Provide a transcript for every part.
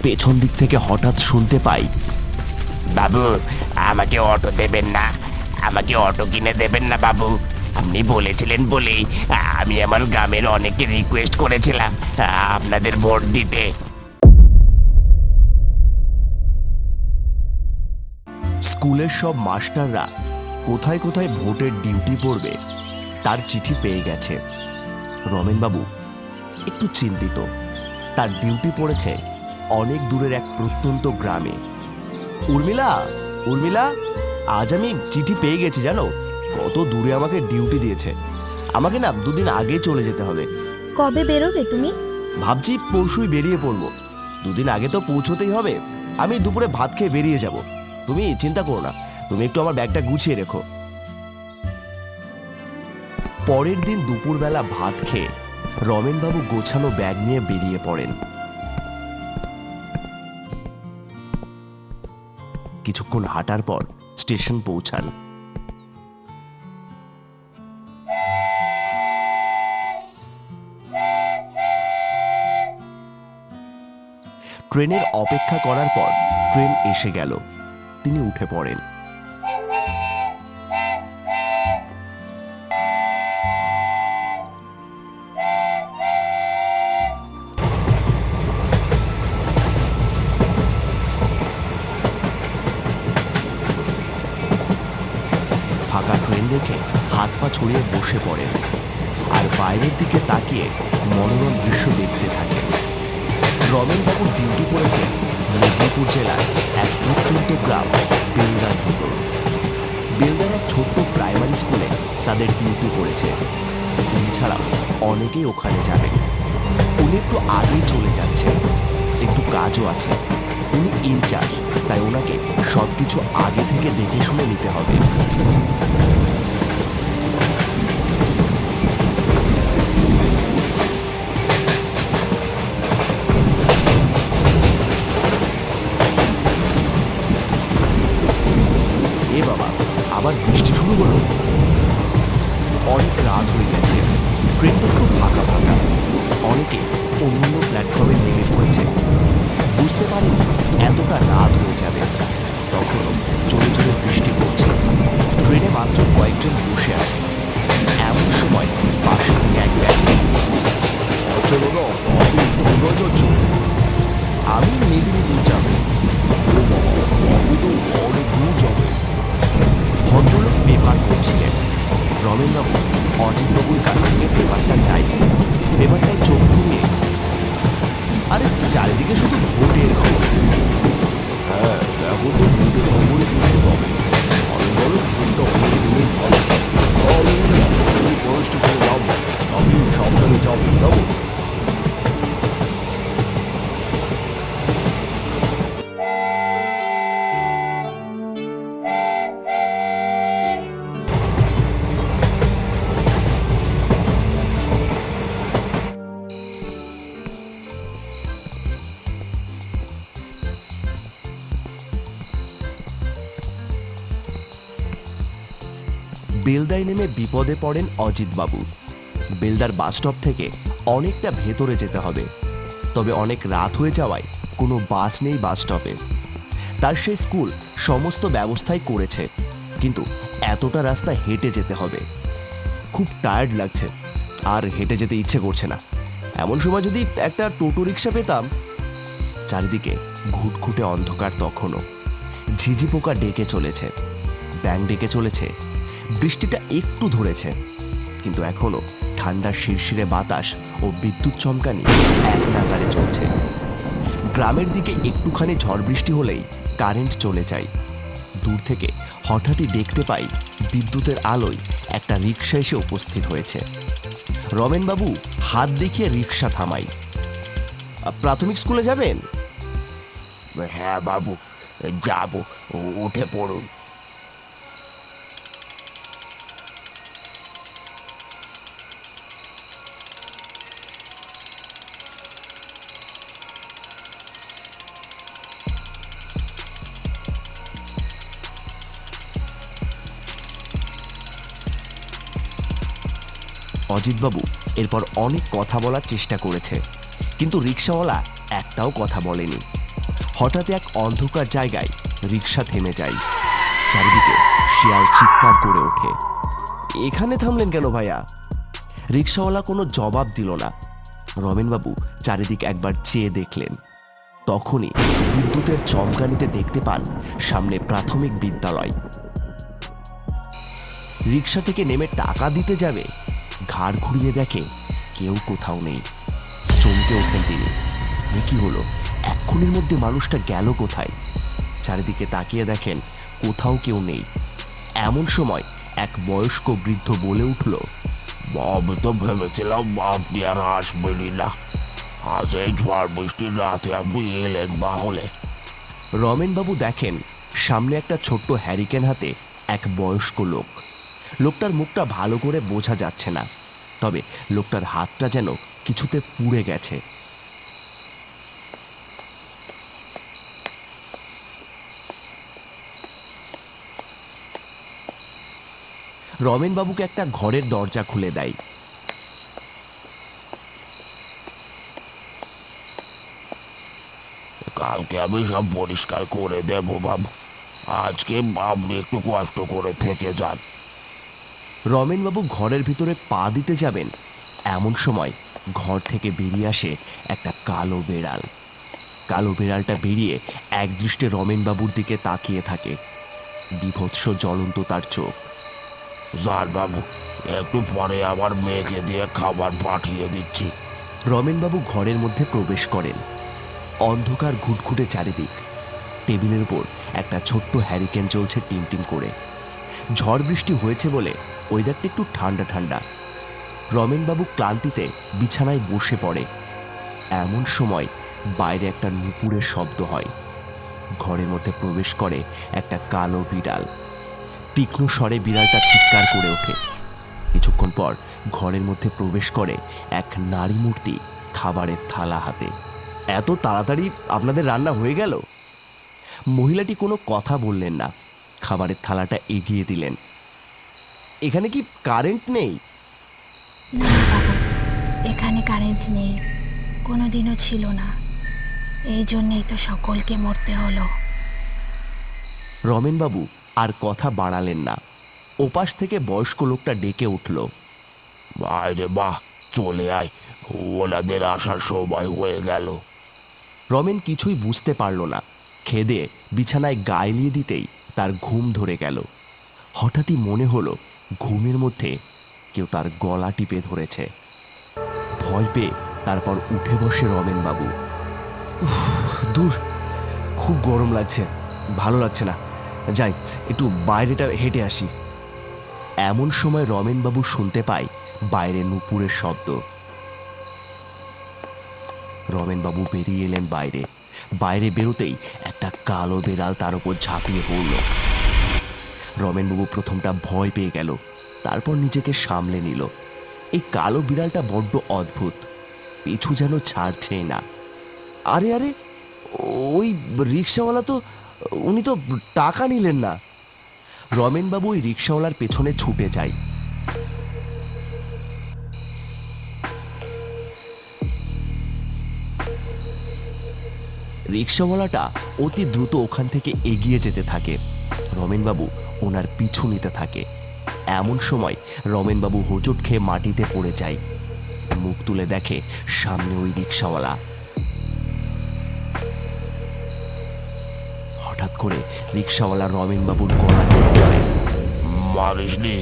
পেছন দিক থেকে হঠাৎ শুনতে পাই, বাবু, আমাকে অটো দেবেন না? আমাকে অটো কিনে দেবেন না বাবু? আপনি বলেছিলেন বলেই আমি আমার গ্রামের অনেকে রিকোয়েস্ট করেছিলাম আপনাদের ভোট দিতে। স্কুলের সব মাস্টাররা কোথায় কোথায় ভোটের ডিউটি পড়বে তার চিঠি পেয়ে গেছে। রমেনবাবু একটু চিন্তিত। তার ডিউটি পড়েছে অনেক দূরের এক প্রত্যন্ত গ্রামে। উর্মিলা, উর্মিলা, আজ আমি চিঠি পেয়ে গেছি জানো। কত দূরে আমাকে ডিউটি দিয়েছে। আমাকে না দুদিন আগে চলে যেতে হবে। কবে বেরোবে তুমি? ভাবছি পরশুই বেরিয়ে পড়বো। দুদিন আগে তো পৌঁছতেই হবে। আমি দুপুরে ভাত খেয়ে বেরিয়ে যাব। তুমি চিন্তা করো না, তুমি একটু আমার ব্যাগটা গুছিয়ে রেখো। পরের দিন দুপুরবেলা ভাত খেয়ে রমেনবাবু গোছানো ব্যাগ নিয়ে বেরিয়ে পড়েন। কিছুক্ষণ হাঁটার পর স্টেশন পৌঁছান। ট্রেনের অপেক্ষা করার পর ট্রেন এসে গেল। তিনি উঠে পড়েন। ফাঁকা ট্রেন দেখে হাত পা ছড়িয়ে বসে পড়েন আর বাইরের দিকে তাকিয়ে মনোরম দৃশ্য দেখতে থাকেন। রমেনবাবুর ডিউটি পড়েছে মেদিনীপুর জেলার এক প্রত্যন্ত গ্রাম বেলদার ভিতর। বেলদার এক ছোট্ট প্রাইমারি স্কুলে তাদের ডিউটি পড়েছে। উনি ছাড়াও অনেকেই ওখানে যাবেন। উনি একটু আগেই চলে যাচ্ছেন, একটু কাজও আছে। উনি ইনচার্জ, তাই ওনাকে সবকিছু আগে থেকে দেখে শুনে নিতে হবে। এ বাবা, আবার বৃষ্টি শুরু হলো। অনেক রাত হয়ে গেছে। ট্রেনটা একটু ফাঁকা ফাঁকা। অনেকে অন্য প্ল্যাটফর্মে নেমে পড়েছে। বুঝতে পারেন এতটা রাত হয়ে যাবে। তখনও জোরে জোরে বৃষ্টি পড়ছে। ট্রেনে মাত্র কয়েকজন বসে আছে। এমন সময় পাশে থেকে এক ব্যক্তি, আমি মেদিনীপুর যাবো। ও বাবা, আমি তো অনেক দূর যাবে। ভদ্রলোক পেপার পড়ছিলেন। রমেনবাবু অজিতবাবুর কাছ থেকে পেপারটা চাই। পেপারটায় চোখ ঘুরিয়ে, আরে চারিদিকে শুধু ভোটের খবর। হ্যাঁ, এখন তো ভোটের খবরই বুঝতে পাবে। আমি বলো ভোটটা হয়ে গেলেই ভালো। আমি ফরেস্টে চলে যাবো। আমি সাবধানে যাবো, যাবো। বেলদায় নেমে বিপদে পড়েন অজিতবাবু। বেলদার বাসস্টপ থেকে অনেকটা ভেতরে যেতে হবে। তবে অনেক রাত হয়ে যাওয়ায় কোনো বাস নেই বাসস্টপে। তার সেই স্কুল সমস্ত ব্যবস্থাই করেছে, কিন্তু এতটা রাস্তা হেঁটে যেতে হবে। খুব টায়ার্ড লাগছে, আর হেঁটে যেতে ইচ্ছে করছে না। এমন সময় যদি একটা টোটো রিক্সা পেতাম। চারিদিকে ঘুটঘুটে অন্ধকার। তখনও ঝিঝি পোকা ডেকে চলেছে, ব্যাঙ ডেকে চলেছে। বৃষ্টিটা একটু ধরেছে, কিন্তু এখনো ঠান্ডার শিরশিরে বাতাস ও বিদ্যুৎ চমকানি এক নাগারে চলছে। গ্রামের দিকে একটুখানি ঝড় বৃষ্টি হলেই কারেন্ট চলে যায়। দূর থেকে হঠাৎই দেখতে পাই বিদ্যুতের আলোয় একটা রিক্সা এসে উপস্থিত হয়েছে। রমেনবাবু হাত দেখিয়ে রিক্সা থামাই। প্রাথমিক স্কুলে যাবেন? হ্যাঁ বাবু, যাবো, উঠে পড়ুন। অজিতবাবু এরপর অনেক কথা বলার চেষ্টা করেছে, কিন্তু রিক্সাওয়ালা একটাও কথা বলেনি। হঠাৎ এক অন্ধকার জায়গায় রিক্সা থেমে যায়। চারিদিকে শিয়াল চিৎকার করে ওঠে। এখানে থামলেন কেন ভাইয়া? রিক্সাওয়ালা কোনো জবাব দিল না। রমেনবাবু চারিদিক একবার চেয়ে দেখলেন। তখনই বিদ্যুতের চমকানিতে দেখতে পান সামনে প্রাথমিক বিদ্যালয়। রিক্সা থেকে নেমে টাকা দিতে যাবে, ঘাড় ঘুরিয়ে দেখে কেউ কোথাও নেই। চমকে ওঠেন তিনি। এ কি হলো? এক্ষুনির মধ্যে মানুষটা গেল কোথায়? চারিদিকে তাকিয়ে দেখেন কোথাও কেউ নেই। এমন সময় এক বয়স্ক বৃদ্ধ বলে উঠল, আমি তো ভেবেছিলাম আপনি আর আসবেনই না। আজ এই ঝড় বৃষ্টির রাতে আপনি এলেন তাহলে। রমেনবাবু দেখেন সামনে একটা ছোট্ট হ্যারিকেন হাতে এক বয়স্ক লোক। লোকটার মুখটা ভালো করে বোঝা যাচ্ছে না, তবে লোকটার হাতটা যেন কিছুতে পুড়ে গেছে। রমেনবাবুকে একটা ঘরের দরজা খুলে দেয়। কালকে আমি সব পরিষ্কার করে দেবো বাবু। আজকে আপনি একটু কষ্ট করে থেকে যান। রমেনবাবু ঘরের ভিতরে পা দিতে যাবেন, এমন সময় ঘর থেকে বেরিয়ে আসে একটা কালো বেড়াল। কালো বেড়ালটা বেরিয়ে একদৃষ্টে রমেনবাবুর দিকে তাকিয়ে থাকে। বীভৎস জ্বলন্ত তার চোখ। যান বাবু, একটু পরে আমার মেয়েকে দিয়ে খাবার পাঠিয়ে দিচ্ছি। রমেনবাবু ঘরের মধ্যে প্রবেশ করেন। অন্ধকার ঘুটঘুটে চারিদিক। টেবিলের উপর একটা ছোট্ট হ্যারিকেন চলছে টিমটিম করে। ঝড় বৃষ্টি হয়েছে বলে ওয়েদারটা একটু ঠান্ডা ঠান্ডা। রমেনবাবু ক্লান্তিতে বিছানায় বসে পড়ে। এমন সময় বাইরে একটা নুপুরের শব্দ হয়। ঘরের মধ্যে প্রবেশ করে একটা কালো বিড়াল। তীক্ষ্ণ স্বরে বিড়ালটা চিৎকার করে ওঠে। কিছুক্ষণ পর ঘরের মধ্যে প্রবেশ করে এক নারী মূর্তি খাবারের থালা হাতে। এত তাড়াতাড়ি আপনাদের রান্না হয়ে গেল? মহিলাটি কোনো কথা বললেন না, খাবারের থালাটা এগিয়ে দিলেন। এখানে কি কারেন্ট নেই? না বাবু, এখানে কারেন্ট নেই, কোনোদিনও ছিল না। এই জন্যেই তো সকলকে মরতে হলো। রমেনবাবু আর কথা বাড়ালেন না। ওপাশ থেকে বয়স্ক লোকটা ডেকে উঠল, বাইরে বাহ, চলে আয়, ওনাদের আসার সময় হয়ে গেল। রমেন কিছুই বুঝতে পারল না। খেদে বিছানায় গা এলিয়ে দিতেই তার ঘুম ধরে গেল। হঠাৎই মনে হলো ঘুমের মধ্যে কেউ তার গলা টিপে ধরেছে। ভয় পেয়ে তারপর উঠে বসে রমেনবাবু। উফ, দূর, খুব গরম লাগছে, ভালো লাগছে না, যাই একটু বাইরেটা হেঁটে আসি। এমন সময় রমেনবাবু শুনতে পায় বাইরে নুপুরের শব্দ। রমেনবাবু বেরিয়ে এলেন বাইরে। বাইরে বেরোতেই একটা কালো বেড়াল তার উপর ঝাঁপিয়ে পড়ল। রমেনবাবু প্রথমটা ভয় পেয়ে গেল, তারপর নিজেকে সামলে নিল। এই কালো বিড়ালটা বড্ড অদ্ভুত, পিছু যেন ছাড়ছেই না। আরে আরে, ওই রিক্সাওয়ালা তো, উনি তো টাকা নিলেন না। রমেনবাবু ওই রিক্সাওয়ালার পেছনে ছুটে যায়। রিক্সাওয়ালাটা অতি দ্রুত ওখান থেকে এগিয়ে যেতে থাকে। রমেনবাবু ওনার পিছু নিতে থাকে। এমন সময় রমেনবাবু হোঁচট খেয়ে মাটিতে পড়ে যায়। মুখ তুলে দেখে সামনে ওই রিক্সাওয়ালা। হঠাৎ করে রিক্সাওয়ালা রমেনবাবুর গলা টেনে ধরে। মারিসনি,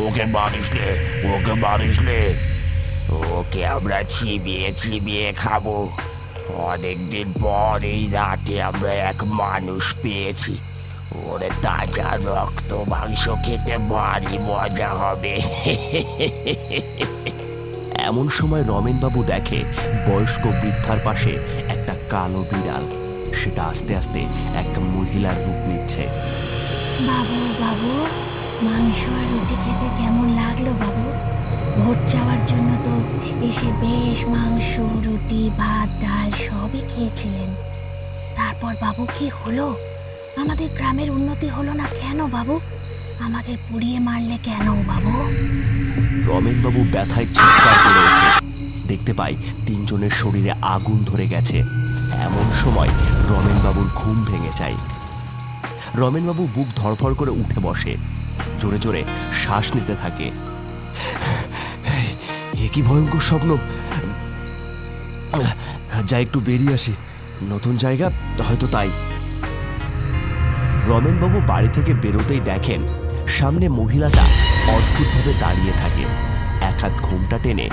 ওকে মারিসনে, ওকে মারিসনে। ওকে আমরা চিবিয়ে চিবিয়ে খাবো। অনেকদিন পর এই রাতে আমরা এক মানুষ পেয়েছি। ওরে তাজা রক্ত মাংস খেতে ভারী মজা হবে। এমন সময় রমেনবাবু দেখে বয়স্ক বৃদ্ধার পাশে একটা কালো বিড়াল। সেটা আস্তে আস্তে এক মহিলার রূপ নিচ্ছে। বাবু বাবু, মাংস আর রুটি খেতে কেমন লাগলো বাবু? ভোট যাওয়ার জন্য তো এসে বেশ মাংস, রুটি, ভাত, ডাল সবই খেয়েছিলেন। তারপর বাবু কি হলো? আমাদের গ্রামের উন্নতি হলো না কেন বাবু? আমাদের পুড়িয়ে মারলে কেন বাবু? রমেনবাবু ব্যথায় চিৎকার করে ওঠে। দেখতে পাই তিনজনের শরীরে আগুন ধরে গেছে। এমন সময় রমেনবাবুর ঘুম ভেঙে যায়। রমেনবাবু বুক ধড়ফড় করে উঠে বসে, জোরে জোরে শ্বাস নিতে থাকে। এ কি ভয়ঙ্কর স্বপ্ন! যা একটু বেরিয়ে আসি, নতুন জায়গা হয়তো তাই। রমেনবাবু বাড়ি থেকে বেরোতেই দেখেন সামনে মহিলাটা অদ্ভুতভাবে দাঁড়িয়ে থাকে। এক হাত ঘুমটা টেনে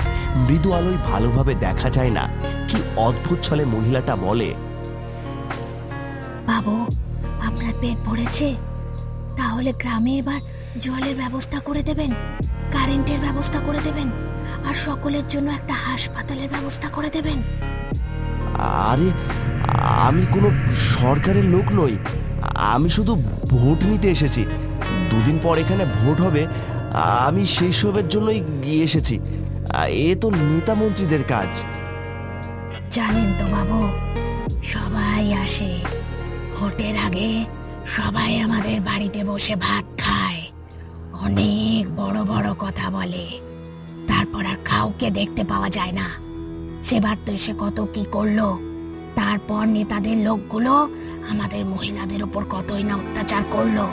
মৃদু আলোয় ভালোভাবে দেখা যায় না কি অদ্ভুত ছলে মহিলাটা বলে, বাবু, আপনার পেট ভরেছে? তাহলে গ্রামে এবার জলের ব্যবস্থা করে দেবেন, কারেন্টের ব্যবস্থা করে দেবেন, আর সকলের জন্য একটা হাসপাতালের ব্যবস্থা করে দেবেন। আরে আমি কোনো সরকারের লোক নই, আমি শুধু ভোট নিতে এসেছি। দুদিন পর এখানে ভোট হবে, আমি সেই সবের জন্যই গিয়ে এসেছি। এ তো নেতা মন্ত্রীদের কাজ। জানেন তো বাবু, সবাই আসে ভোটের আগে, সবাই আমাদের বাড়িতে বসে ভাত খায়, অনেক বড় বড় কথা বলে, তারপর আর কাউকে দেখতে পাওয়া যায় না। সেবার তো এসে কত কি করলো। তারপর নেতাদের লোকগুলো আমাদের মহিলাদের উপর কতই না অত্যাচার করলো,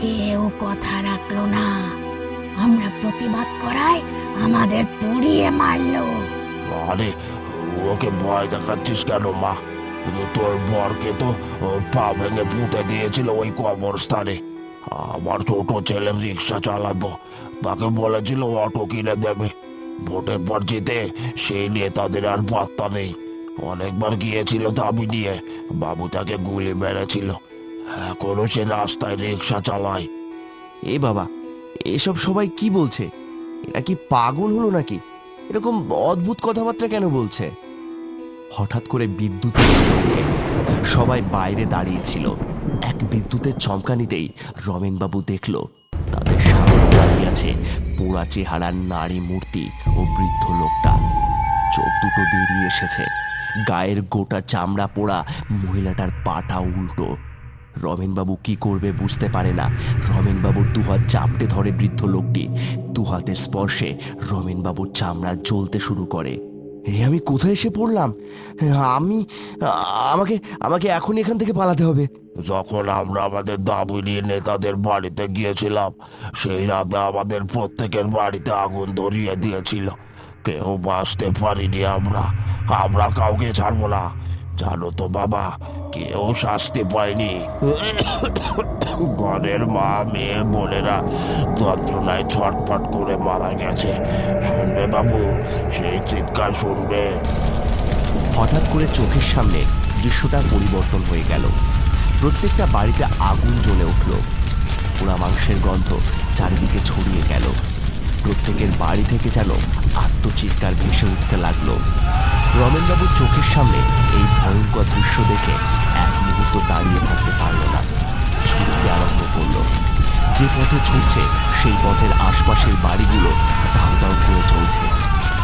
কেউ কথা রাখলো না। আমরা প্রতিবাদ করায় আমাদের পুড়িয়ে মারলো। আরে ওকে ভয় দেখাচ্ছিস কেন মা? তোর বরকে তো পা ভেঙে পুঁতে দিয়েছিল ওই কবরস্থানে। আমার ছোট ছেলে রিক্সা চালাতো, তাকে বলেছিল অটো কিনে দেবে। ভোটের পর জিতে সেই নিয়ে তাদের আর পাত্তা নেই। অনেকবার গিয়েছিল দাবি নিয়ে, বাবু তাকে গুলি মেরেছিল। এখনো সে রাস্তায় রিক্সা চালায়। এ বাবা, এসব সবাই কি বলছে? এরা কি পাগল হলো নাকি? এরকম অদ্ভুত কথাবার্তা কেন বলছে? হঠাৎ করে বিদ্যুৎ চমকে ওঠে। সবাই বাইরে দাঁড়িয়েছিল। এক বিদ্যুতের চমকানিতেই রমেনবাবু দেখল তাদের সামনে দাঁড়িয়ে আছে পোড়া চেহারার নারী মূর্তি ও বৃদ্ধ লোকটা। চোখ দুটো বেরিয়ে এসেছে, গায়ের গোটা চামড়া পোড়া, মহিলাটার পাটা উল্টো। রমেনবাবু কি করবে বুঝতে পারে না। রমেনবাবুর দুহাত চাপটে ধরে বৃদ্ধ লোকটি। দুহাতের স্পর্শে রমেনবাবুর চামড়া জ্বলতে শুরু করে। আমি কোথায় এসে পড়লাম? আমি আমাকে আমাকে এখন এখান থেকে পালাতে হবে। যখন আমরা আমাদের দাবি নিয়ে নেতাদের বাড়িতে গিয়েছিলাম, সেই রাতে আমাদের প্রত্যেকের বাড়িতে আগুন ধরিয়ে দিয়েছিল। কেউ বাঁচতে পারিনি। আমরা কাউকে ছাড়বো না, জানো তো বাবা। কেউ শাস্তি পায়নি। ঘরের মা, মেয়ে, বোনেরা যন্ত্রণায় ছটফট করে মারা গেছে। শুনবে বাবু, সেই চিৎকার শুনবে। হঠাৎ করে চোখের সামনে দৃশ্যটা পরিবর্তন হয়ে গেল। প্রত্যেকটা বাড়িতে আগুন জ্বলে উঠল। পোড়া মাংসের গন্ধ চারিদিকে ছড়িয়ে গেল। প্রত্যেকের বাড়ি থেকে যেন আত্মচিৎকার ভেসে উঠতে লাগলো। রমেনবাবুর চোখের সামনে এই ভয়ঙ্কর দৃশ্য দেখে এক মুহূর্ত দাঁড়িয়ে থাকতে পারল না। ছুটতে আরম্ভ করল। যে পথে ছুটছে সেই পথের আশপাশের বাড়িগুলো দাউ দাউ করে চলছে।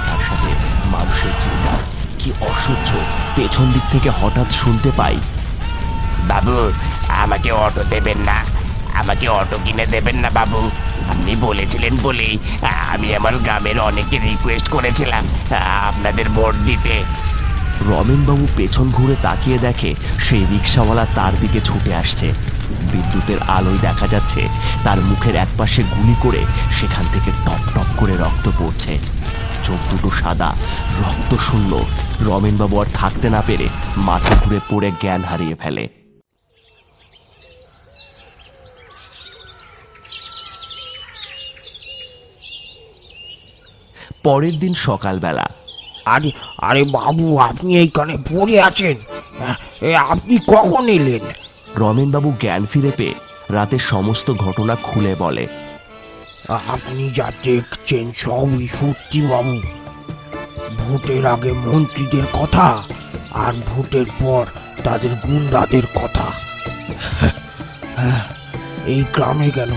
তার সাথে মানুষের চিৎকার কি অসহ্য। পেছন দিক থেকে হঠাৎ শুনতে পাই, বাবু, আমাকে অটো দেবেন না? আমাকে অটো কিনে দেবেন না বাবু? আপনি বলেছিলেন বলেই আমি আমার গ্রামের অনেকে রিকোয়েস্ট করেছিলাম আপনাদের ভোট দিতে। রমেনবাবু পেছন ঘুরে তাকিয়ে দেখে সেই রিক্সাওয়ালা তার দিকে ছুটে আসছে। বিদ্যুতের আলোয় দেখা যাচ্ছে তার মুখের একপাশে গুলি করে সেখান থেকে টপ টপ করে রক্ত পড়ছে। চোখ দুটো সাদা, রক্ত শূন্য। রমেনবাবু আর থাকতে না পেরে মাথা ঘুরে পড়ে জ্ঞান হারিয়ে ফেলে। পরের দিন সকালবেলা। আরে আরে বাবু, আপনি এইখানে পড়ে আছেন? আপনি কখন এলেন? রমেনবাবু জ্ঞান ফিরে পেয়ে রাতের সমস্ত ঘটনা খুলে বলে। আপনি যা দেখছেন সবই সত্যি বাবু। ভোটের আগে মন্ত্রীদের কথা, আর ভোটের পর তাদের গুন্ডাদের কথা। এই গ্রামে কেন,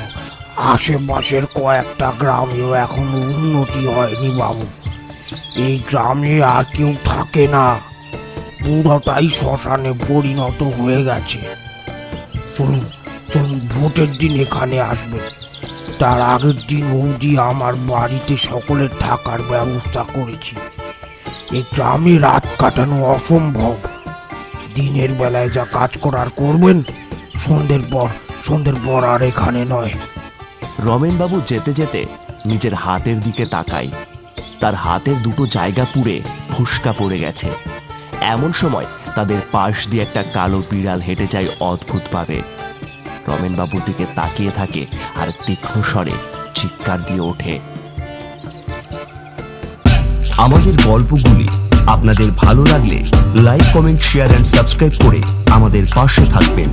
আশেপাশের কয়েকটা গ্রামেও এখনো উন্নতি হয়নি বাবু। এই গ্রামে আর কেউ থাকে না, পুরোটাই শ্মশানে পরিণত হয়ে গেছে। চলুন চলুন, ভোটের দিন এখানে আসবেন। তার আগের দিন অবধি আমার বাড়িতে সকলের থাকার ব্যবস্থা করেছি। এই গ্রামে রাত কাটানো অসম্ভব। দিনের বেলায় যা কাজ করার করবেন, সন্ধ্যের পর আর এখানে নয়। রমেনবাবু যেতে যেতে নিজের হাতের দিকে তাকায়। তার হাতের দুটো জায়গা পুড়ে ফুসকা পড়ে গেছে। এমন সময় তাদের পাশ দিয়ে একটা কালো বিড়াল হেঁটে যায় অদ্ভুতভাবে। রমেনবাবুর দিকে তাকিয়ে থাকে আর তীক্ষ্ণ স্বরে চিৎকার দিয়ে ওঠে। আমাদের গল্পগুলি আপনাদের ভালো লাগলে like, comment, share and subscribe করে আমাদের পাশে থাকবেন।